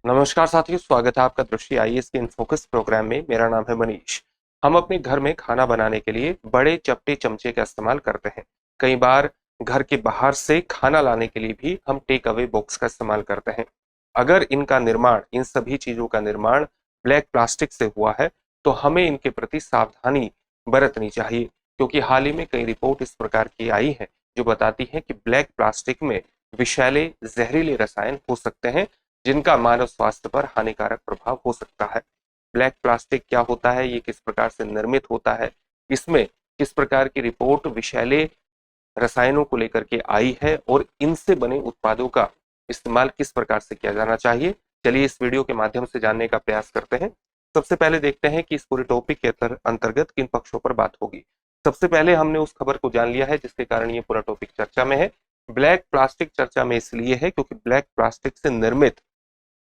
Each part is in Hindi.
नमस्कार साथियों, स्वागत है आपका दृष्टि आईएएस के इन फोकस प्रोग्राम में। मेरा नाम है मनीष। हम अपने घर में खाना बनाने के लिए बड़े चपटे चमचे का इस्तेमाल करते हैं। कई बार घर के बाहर से खाना लाने के लिए भी हम टेक अवे बॉक्स का इस्तेमाल करते हैं। अगर इनका निर्माण, इन सभी चीजों का निर्माण ब्लैक प्लास्टिक से हुआ है तो हमें इनके प्रति सावधानी बरतनी चाहिए, क्योंकि हाल ही में कई रिपोर्ट इस प्रकार की आई है जो बताती है कि ब्लैक प्लास्टिक में विषैले जहरीले रसायन हो सकते हैं जिनका मानव स्वास्थ्य पर हानिकारक प्रभाव हो सकता है। ब्लैक प्लास्टिक क्या होता है, ये किस प्रकार से निर्मित होता है, इसमें किस प्रकार की रिपोर्ट विषैले रसायनों को लेकर के आई है और इनसे बने उत्पादों का इस्तेमाल किस प्रकार से किया जाना चाहिए, चलिए इस वीडियो के माध्यम से जानने का प्रयास करते हैं। सबसे पहले देखते हैं कि इस पूरे टॉपिक के अंतर्गत किन पक्षों पर बात होगी। सबसे पहले हमने उस खबर को जान लिया है जिसके कारण ये पूरा टॉपिक चर्चा में है। ब्लैक प्लास्टिक चर्चा में इसलिए है क्योंकि ब्लैक प्लास्टिक से निर्मित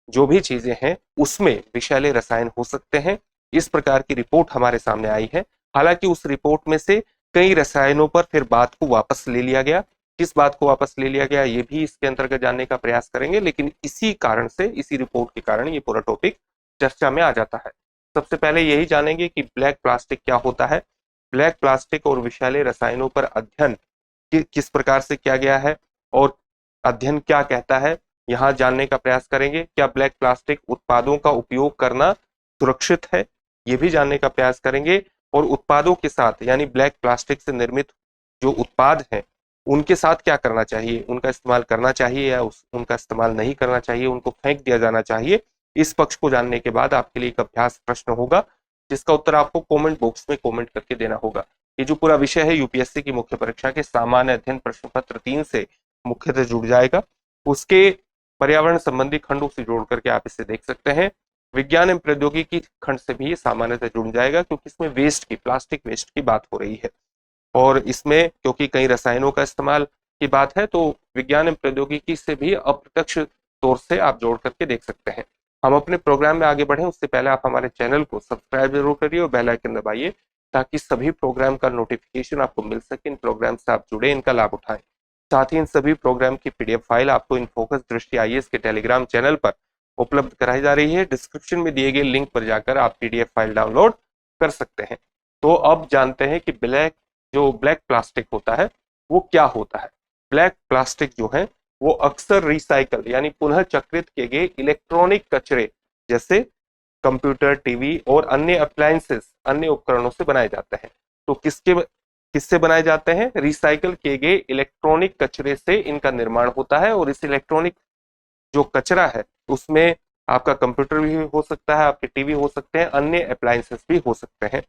जो भी चीजें हैं उसमें विषैले रसायन हो सकते हैं। इस प्रकार की रिपोर्ट हमारे सामने आई है। हालांकि उस रिपोर्ट में से कई रसायनों पर फिर बात को वापस ले लिया गया। किस बात को वापस ले लिया गया ये भी इसके अंतर्गत जानने का प्रयास करेंगे, लेकिन इसी कारण से, इसी रिपोर्ट के कारण ये पूरा टॉपिक चर्चा में आ जाता है। सबसे पहले यही जानेंगे कि ब्लैक प्लास्टिक क्या होता है, ब्लैक प्लास्टिक और विषैले रसायनों पर अध्ययन किस प्रकार से किया गया है और अध्ययन क्या कहता है, यहाँ जानने का प्रयास करेंगे। क्या ब्लैक प्लास्टिक उत्पादों का उपयोग करना सुरक्षित है, ये भी जानने का प्रयास करेंगे। और उत्पादों के साथ, यानी ब्लैक प्लास्टिक से निर्मित जो उत्पाद हैं उनके साथ क्या करना चाहिए, उनका इस्तेमाल करना चाहिए या उनका इस्तेमाल नहीं करना चाहिए, उनको फेंक दिया जाना चाहिए। इस पक्ष को जानने के बाद आपके लिए एक अभ्यास प्रश्न होगा जिसका उत्तर आपको कमेंट बॉक्स में कमेंट करके देना होगा। ये जो पूरा विषय है यूपीएससी की मुख्य परीक्षा के सामान्य अध्ययन प्रश्न पत्र 3 से मुख्यतः जुड़ जाएगा। उसके पर्यावरण संबंधी खंडों से जोड़ करके आप इसे देख सकते हैं। विज्ञान एवं प्रौद्योगिकी खंड से भी ये सामान्यतः जुड़ जाएगा क्योंकि इसमें वेस्ट की, प्लास्टिक वेस्ट की बात हो रही है। और इसमें क्योंकि कई रसायनों का इस्तेमाल की बात है तो विज्ञान एवं प्रौद्योगिकी से भी अप्रत्यक्ष तौर से आप जोड़ करके देख सकते हैं। हम अपने प्रोग्राम में आगे बढ़े उससे पहले आप हमारे चैनल को सब्सक्राइब जरूर करिए और बेल आइकन दबाइए ताकि सभी प्रोग्राम का नोटिफिकेशन आपको मिल सके, इन प्रोग्राम से आप जुड़े, इनका लाभ उठाएं। साथ ही इन सभी प्रोग्राम की पीडीएफ फाइल आपको इन फोकस दृष्टि आईएएस के टेलीग्राम चैनल पर उपलब्ध कराई जा रही है। डिस्क्रिप्शन में दिए गए लिंक पर जाकर आप पीडीएफ फाइल डाउनलोड कर सकते हैं। तो अब जानते हैं कि ब्लैक प्लास्टिक होता है वो क्या होता है। ब्लैक प्लास्टिक जो है वो अक्सर रिसाइकल यानी पुनः चक्रित किए गए इलेक्ट्रॉनिक कचरे जैसे कंप्यूटर, टीवी और अन्य अप्लायंसेस, अन्य उपकरणों से बनाए जाते हैं। तो किससे बनाए जाते हैं? रिसाइकल किए गए इलेक्ट्रॉनिक कचरे से इनका निर्माण होता है। और इस इलेक्ट्रॉनिक जो कचरा है उसमें आपका कंप्यूटर भी हो सकता है, आपके टीवी हो सकते हैं, अन्य अप्लायंसेस भी हो सकते हैं।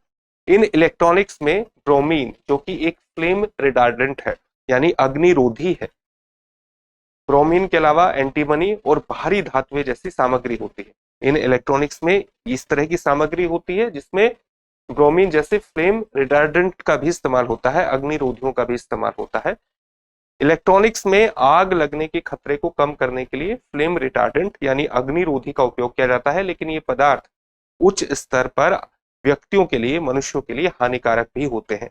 इन इलेक्ट्रॉनिक्स में ब्रोमीन, जो कि एक फ्लेम रिटार्डेंट है यानी अग्निरोधी है, ब्रोमीन के अलावा एंटीमनी और भारी धातुएं जैसी सामग्री होती है। इन इलेक्ट्रॉनिक्स में इस तरह की सामग्री होती है जिसमें ब्रोमीन जैसे फ्लेम रिटार्डेंट का भी इस्तेमाल होता है, अग्निरोधियों का भी इस्तेमाल होता है। इलेक्ट्रॉनिक्स में आग लगने के खतरे को कम करने के लिए फ्लेम रिटार्डेंट यानी अग्निरोधी का उपयोग किया जाता है, लेकिन ये पदार्थ उच्च स्तर पर व्यक्तियों के लिए, मनुष्यों के लिए हानिकारक भी होते हैं।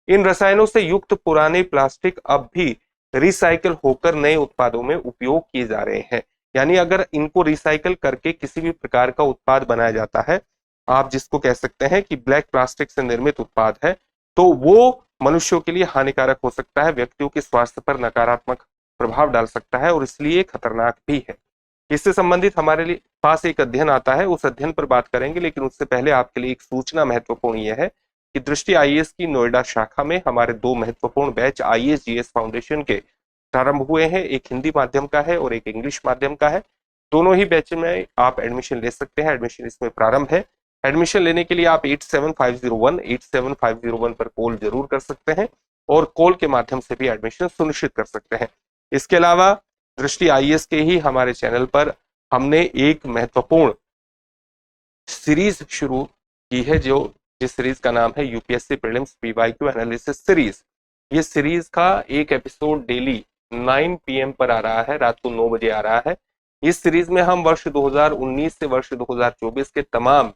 इन रसायनों से युक्त पुराने प्लास्टिक अब भी रिसाइकल होकर नए उत्पादों में उपयोग किए जा रहे हैं। यानी अगर इनको रिसाइकल करके किसी भी प्रकार का उत्पाद बनाया जाता है, आप जिसको कह सकते हैं कि ब्लैक प्लास्टिक से निर्मित उत्पाद है, तो वो मनुष्यों के लिए हानिकारक हो सकता है, व्यक्तियों के स्वास्थ्य पर नकारात्मक प्रभाव डाल सकता है और इसलिए खतरनाक भी है। इससे संबंधित हमारे लिए पास एक अध्ययन आता है, उस अध्ययन पर बात करेंगे, लेकिन उससे पहले आपके लिए एक सूचना महत्वपूर्ण यह है कि दृष्टि आईएएस की नोएडा शाखा में हमारे 2 महत्वपूर्ण बैच आईएएस जीएस फाउंडेशन के प्रारंभ हुए हैं। एक हिंदी माध्यम का है और एक इंग्लिश माध्यम का है। दोनों ही बैच में आप एडमिशन ले सकते हैं, एडमिशन इसमें प्रारंभ है। एडमिशन लेने के लिए आप 8750187501 पर कॉल जरूर कर सकते हैं और कॉल के माध्यम से भी एडमिशन सुनिश्चित कर सकते हैं। इसके अलावा दृष्टि आईएएस के ही हमारे चैनल पर हमने एक महत्वपूर्ण सीरीज शुरू की है जिस सीरीज का नाम है UPSC prelims PYQ analysis series. ये सीरीज का एक एपिसोड डेली 9 PM पर आ रहा है, रात को 9 बजे आ रहा है। इस सीरीज में हम वर्ष 2019 से वर्ष 2024 के तमाम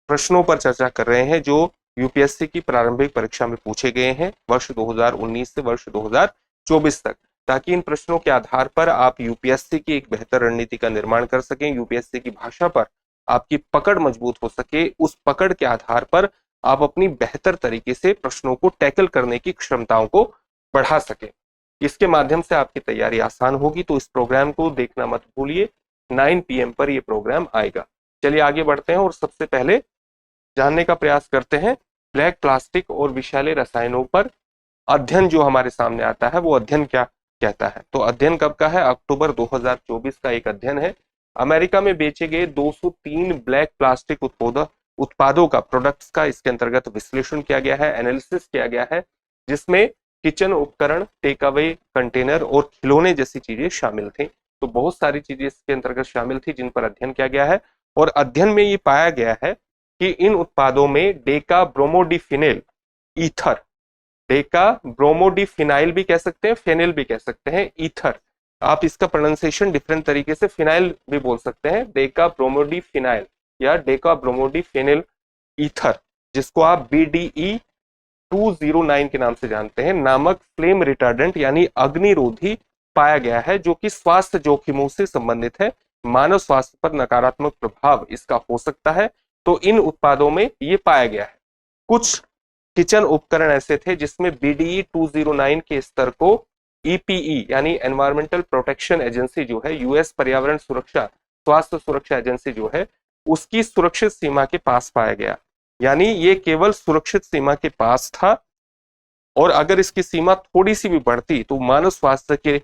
प्रश्नों पर चर्चा कर रहे हैं जो यूपीएससी की प्रारंभिक परीक्षा में पूछे गए हैं वर्ष 2019 से वर्ष 2024 तक। ताकि इन प्रश्नों के आधार पर आप यूपीएससी की एक बेहतर रणनीति का निर्माण कर सकें, यूपीएससी की भाषा पर आपकी पकड़ मजबूत हो सके, उस पकड़ के आधार पर आप अपनी बेहतर तरीके से प्रश्नों को टैकल करने की क्षमताओं को बढ़ा सकें। इसके माध्यम से आपकी तैयारी आसान होगी। तो इस प्रोग्राम को देखना मत भूलिए, 9 PM पर यह प्रोग्राम आएगा। चलिए आगे बढ़ते हैं और सबसे पहले जानने का प्रयास करते हैं ब्लैक प्लास्टिक और विषैले रसायनों पर अध्ययन जो हमारे सामने आता है वो अध्ययन क्या कहता है। तो अध्ययन कब का है? अक्टूबर 2024 का एक अध्ययन है। अमेरिका में बेचे गए 203 ब्लैक प्लास्टिक उत्पादों का, प्रोडक्ट्स का इसके अंतर्गत विश्लेषण किया गया है, एनालिसिस किया गया है, जिसमें किचन उपकरण, टेक अवे कंटेनर और खिलौने जैसी चीजें शामिल थी। तो बहुत सारी चीजें इसके अंतर्गत शामिल थी जिन पर अध्ययन किया गया है। और अध्ययन में ये पाया गया है कि इन उत्पादों में डेका ब्रोमोडिफिनेल ईथर, डेका ब्रोमोडिफिनाइल भी कह सकते हैं, फेनिल भी कह सकते हैं, ईथर, आप इसका प्रोनाउंसिएशन डिफरेंट तरीके से फिनाइल भी बोल सकते हैं, डेका ब्रोमोडिफिनाइल या डेका ब्रोमोडिफिनिल ईथर, जिसको आप BDE 209 के नाम से जानते हैं, नामक फ्लेम रिटार्डेंट यानी अग्निरोधी पाया गया है, जो कि स्वास्थ्य जोखिमों से संबंधित है। मानव स्वास्थ्य पर नकारात्मक प्रभाव इसका हो सकता है। तो इन उत्पादों में ये पाया गया है। कुछ किचन उपकरण ऐसे थे जिसमें BDE 209 के स्तर को EPE यानी एनवायरमेंटल प्रोटेक्शन एजेंसी जो है, यूएस पर्यावरण सुरक्षा स्वास्थ्य सुरक्षा एजेंसी जो है, उसकी सुरक्षित सीमा के पास पाया गया। यानी ये केवल सुरक्षित सीमा के पास था, और अगर इसकी सीमा थोड़ी सी भी बढ़ती तो मानव स्वास्थ्य के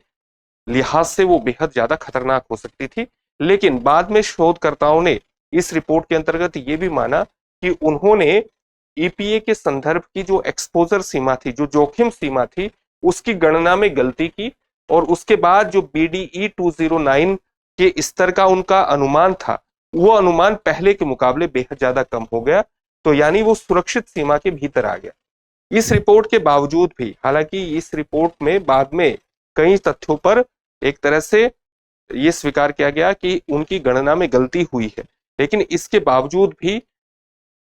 लिहाज से वो बेहद ज्यादा खतरनाक हो सकती थी। लेकिन बाद में शोधकर्ताओं ने इस रिपोर्ट के अंतर्गत ये भी माना कि उन्होंने EPA के संदर्भ की जो एक्सपोजर सीमा थी, जो जोखिम सीमा थी, उसकी गणना में गलती की, और उसके बाद जो BDE 209 के स्तर का उनका अनुमान था, वो अनुमान पहले के मुकाबले बेहद ज्यादा कम हो गया। तो यानी वो सुरक्षित सीमा के भीतर आ गया। इस रिपोर्ट के बावजूद भी, हालांकि इस रिपोर्ट में बाद में कई तथ्यों पर एक तरह से ये स्वीकार किया गया कि उनकी गणना में गलती हुई है, लेकिन इसके बावजूद भी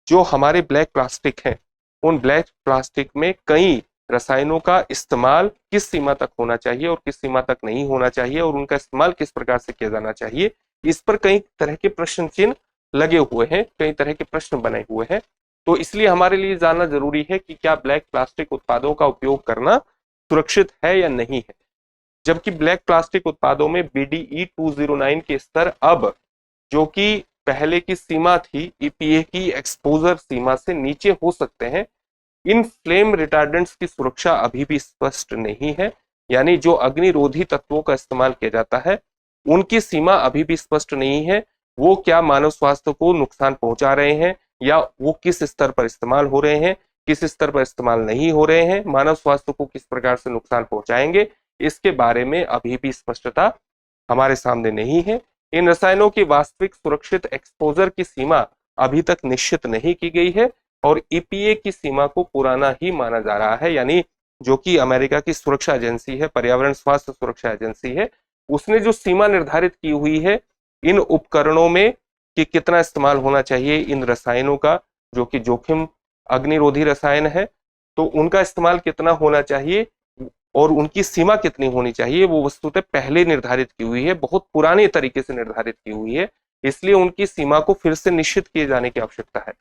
जो हमारे ब्लैक प्लास्टिक हैं, उन ब्लैक प्लास्टिक में कई रसायनों का इस्तेमाल किस सीमा तक होना चाहिए और किस सीमा तक नहीं होना चाहिए, और उनका इस्तेमाल किस प्रकार से किया जाना चाहिए, इस पर कई तरह के प्रश्न चिन्ह लगे हुए हैं, कई तरह के प्रश्न बने हुए हैं। तो इसलिए हमारे लिए जानना जरूरी है कि क्या ब्लैक प्लास्टिक उत्पादों का उपयोग करना सुरक्षित है या नहीं है। जबकि ब्लैक प्लास्टिक उत्पादों में BDE 209 के स्तर अब, जो कि पहले की सीमा थी EPA की एक्सपोजर सीमा से नीचे हो सकते हैं, इन फ्लेम रिटार्डेंट्स की सुरक्षा अभी भी स्पष्ट नहीं है। यानी जो अग्निरोधी तत्वों का इस्तेमाल किया जाता है, उनकी सीमा अभी भी स्पष्ट नहीं है। वो क्या मानव स्वास्थ्य को नुकसान पहुंचा रहे हैं, या वो किस स्तर पर इस्तेमाल हो रहे हैं, किस स्तर पर इस्तेमाल नहीं हो रहे हैं, मानव स्वास्थ्य को किस प्रकार से नुकसान पहुंचाएंगे, इसके बारे में अभी भी स्पष्टता हमारे सामने नहीं है। इन रसायनों की वास्तविक सुरक्षित एक्सपोजर की सीमा अभी तक निश्चित नहीं की गई है, और EPA की सीमा को पुराना ही माना जा रहा है। यानी जो कि अमेरिका की सुरक्षा एजेंसी है, पर्यावरण स्वास्थ्य सुरक्षा एजेंसी है, उसने जो सीमा निर्धारित की हुई है इन उपकरणों में कि कितना इस्तेमाल होना चाहिए इन रसायनों का, जो कि जोखिम अग्निरोधी रसायन है, तो उनका इस्तेमाल कितना होना चाहिए और उनकी सीमा कितनी होनी चाहिए, वो वस्तुतः पहले निर्धारित की हुई है, बहुत पुराने तरीके से निर्धारित की हुई है। इसलिए उनकी सीमा को फिर से निश्चित किए जाने की आवश्यकता है।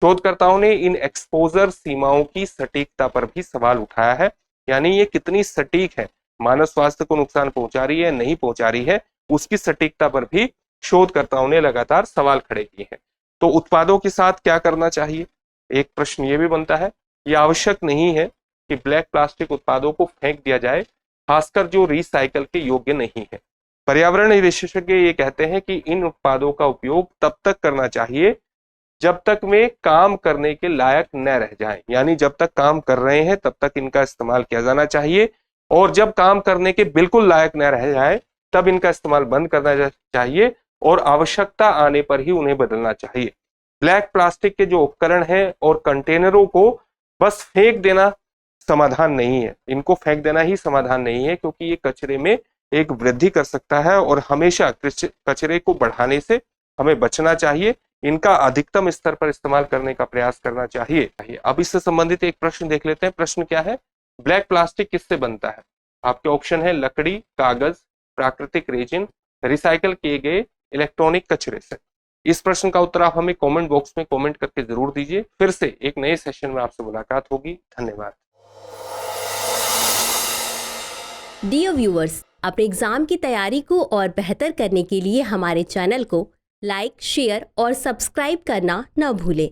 शोधकर्ताओं ने इन एक्सपोजर सीमाओं की सटीकता पर भी सवाल उठाया है। यानी ये कितनी सटीक है, मानव स्वास्थ्य को नुकसान पहुंचा रही है नहीं पहुंचा रही है, उसकी सटीकता पर भी शोधकर्ताओं ने लगातार सवाल खड़े किए हैं। तो उत्पादों के साथ क्या करना चाहिए, एक प्रश्न ये भी बनता है। ये आवश्यक नहीं है कि ब्लैक प्लास्टिक उत्पादों को फेंक दिया जाए, खासकर जो रिसाइकल के योग्य नहीं है। पर्यावरण विशेषज्ञ ये कहते हैं कि इन उत्पादों का उपयोग तब तक करना चाहिए जब तक वे काम करने के लायक न रह जाएं। यानी जब तक काम कर रहे हैं तब तक इनका इस्तेमाल किया जाना चाहिए, और जब काम करने के बिल्कुल लायक न रह जाए तब इनका इस्तेमाल बंद करना चाहिए, और आवश्यकता आने पर ही उन्हें बदलना चाहिए। ब्लैक प्लास्टिक के जो उपकरण हैं और कंटेनरों को बस फेंक देना समाधान नहीं है, इनको फेंक देना ही समाधान नहीं है, क्योंकि ये कचरे में एक वृद्धि कर सकता है, और हमेशा कचरे को बढ़ाने से हमें बचना चाहिए। इनका अधिकतम स्तर पर इस्तेमाल करने का प्रयास करना चाहिए। अब इससे संबंधित एक प्रश्न देख लेते हैं। प्रश्न क्या है, ब्लैक प्लास्टिक किससे बनता है? आपके ऑप्शन है लकड़ी, कागज, प्राकृतिक रेजिन, रिसाइकल किए गए इलेक्ट्रॉनिक कचरे से। इस प्रश्न का उत्तर आप हमें कमेंट बॉक्स में कमेंट करके जरूर दीजिए। फिर से एक नए सेशन में आपसे मुलाकात होगी। धन्यवाद। डियर व्यूअर्स, अपने एग्जाम की तैयारी को और बेहतर करने के लिए हमारे चैनल को लाइक, शेयर और सब्सक्राइब करना न भूलें।